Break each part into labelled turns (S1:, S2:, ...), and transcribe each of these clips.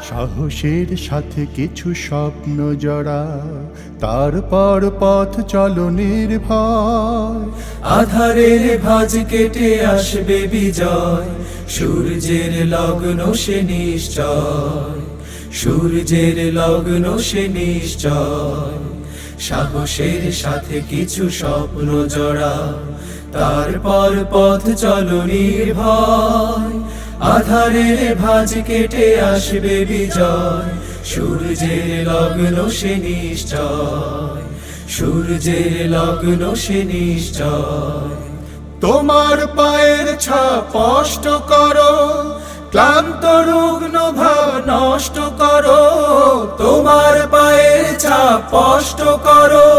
S1: সাহসের সাথে কিছু স্বপ্ন জড়া, তারপর পথ চলো নির্ভয়।
S2: আধারের ভাঁজ কেটে আসবে বিজয়, সূর্যের লগ্ন সে নিশ্চয়, সূর্যের লগ্ন সে নিশ্চয়। সাহসের সাথে কিছু স্বপ্ন জড়া, তারপর পথ চলো নির্ভয়। আধারের ভাঁজ কেটে আসবে বিজয়, সূর্যের লগ্ন সে নিশ্চয়, সূর্যের লগ্ন সে নিশ্চয়।
S1: তোমার পায়ের ছাপ স্পষ্ট করো, ক্লান্ত রুগ্ন ভাব নষ্ট করো।
S2: তোমার পায়ের ছাপ স্পষ্ট করো,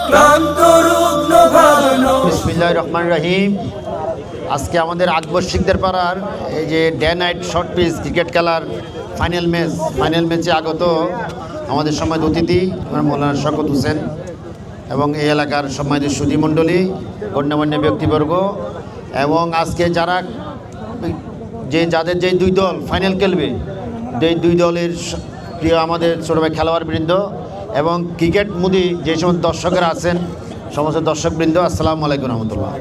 S2: ক্লান্ত রুগ্ন ভাব নষ্ট।
S3: বিসমিল্লাহির রহমানির রহিম। আজকে আমাদের আকবর শিকদার পাড়ার এই যে day night short pitch cricket খেলার ফাইনাল ম্যাচে আগত আমাদের সম্মানিত অতিথি মৌলানা শওকত হোসেন এবং এই এলাকার সম্মানিত সুধীমণ্ডলী, গণ্যমান্য ব্যক্তিবর্গ এবং আজকে যারা যাদের যে দুই দল ফাইনাল খেলবে, যেই দুই দলের প্রিয় আমাদের ছোটো ভাই খেলোয়াড়বৃন্দ এবং ক্রিকেট মুদি যে সমস্ত দর্শকরা আছেন, সমস্ত দর্শকবৃন্দ, আসসালামু আলাইকুম রহমতুল্লাহ।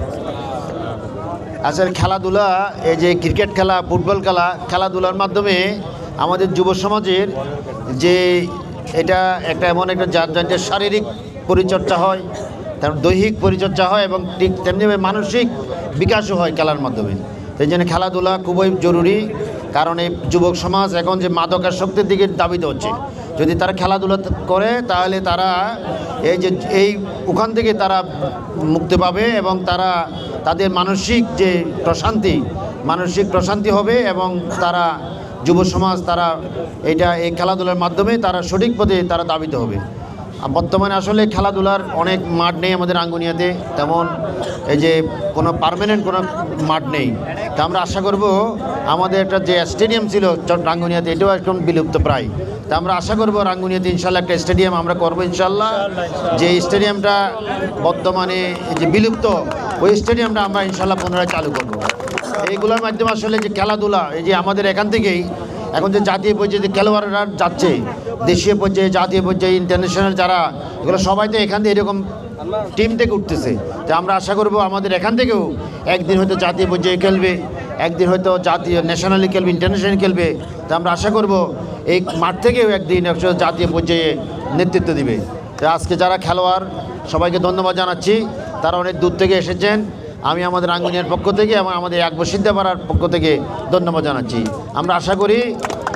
S3: আসলে খেলাধুলা, এই যে ক্রিকেট খেলা, ফুটবল খেলা, খেলাধুলার মাধ্যমে আমাদের যুব সমাজের যে এটা একটা এমন একটা যার শারীরিক পরিচর্যা হয়, তার দৈহিক পরিচর্যা হয় এবং ঠিক তেমনিভাবে মানসিক বিকাশও হয় খেলার মাধ্যমে। সেই জন্য খেলাধুলা খুবই জরুরি, কারণ এই যুবক সমাজ এখন যে মাদকাসক্তির দিকে ধাবিত হচ্ছে, যদি তারা খেলাধুলা করে তাহলে তারা ওখান থেকে তারা মুক্তি পাবে এবং তারা তাদের মানসিক প্রশান্তি হবে এবং তারা যুব সমাজ তারা এই খেলাধুলার মাধ্যমে তারা সঠিক পথে তারা ধাবিত হবে। বর্তমানে আসলে খেলাধুলার অনেক মাঠ নেই আমাদের রাঙ্গুনিয়াতে, তেমন এই যে কোনো পার্মানেন্ট কোনো মাঠ নেই। তা আমরা আশা করব আমাদের একটা যে স্টেডিয়াম ছিল রাঙ্গুনিয়াতে, এটাও একদম বিলুপ্ত প্রায়। তা আমরা আশা করব রাঙ্গুনিয়াতে ইনশাল্লাহ একটা স্টেডিয়াম আমরা করবো ইনশাল্লাহ। যে স্টেডিয়ামটা বর্তমানে যে বিলুপ্ত, ওই স্টেডিয়ামটা আমরা ইনশাল্লাহ পুনরায় চালু করব। এইগুলোর মাধ্যমে আসলে যে খেলাধুলা, এই যে আমাদের এখান থেকেই এখন যে জাতীয় পর্যায়ে যে খেলোয়াড়রা যাচ্ছে, দেশীয় পর্যায়ে, জাতীয় পর্যায়ে, ইন্টারন্যাশনাল যারা, এগুলো সবাই তো এখান থেকে এরকম টিম থেকে উঠতেছে। তো আমরা আশা করব আমাদের এখান থেকেও একদিন হয়তো জাতীয় পর্যায়ে খেলবে, একদিন হয়তো জাতীয় ন্যাশনালি খেলবে, ইন্টারন্যাশনাল খেলবে। তো আমরা আশা করব এই মাঠ থেকেও একদিন জাতীয় পর্যায়ে নেতৃত্ব দিবে। তো আজকে যারা খেলোয়াড় সবাইকে ধন্যবাদ জানাচ্ছি, তারা অনেক দূর থেকে এসেছেন। আমি আমাদের রাঙ্গুনিয়ার পক্ষ থেকে এবং আমাদের আকবর শিকদার পাড়ার পক্ষ থেকে ধন্যবাদ জানাচ্ছি। আমরা আশা করি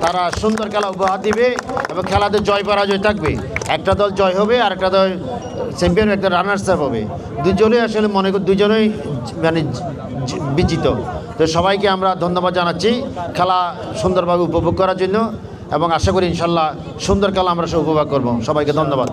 S3: তারা সুন্দর খেলা উপহার দিবে এবং খেলাতে জয় পরাজয় থাকবে। একটা দল জয় হবে আর একটা দল চ্যাম্পিয়ন, একটা রানার্স আপ হবে। দুজনেই আসলে মনে করি দুজনেই মানে বিজিত। তো সবাইকে আমরা ধন্যবাদ জানাচ্ছি খেলা সুন্দরভাবে উপভোগ করার জন্য এবং আশা করি ইনশাল্লাহ সুন্দর খেলা আমরা সব উপভোগ করব। সবাইকে ধন্যবাদ।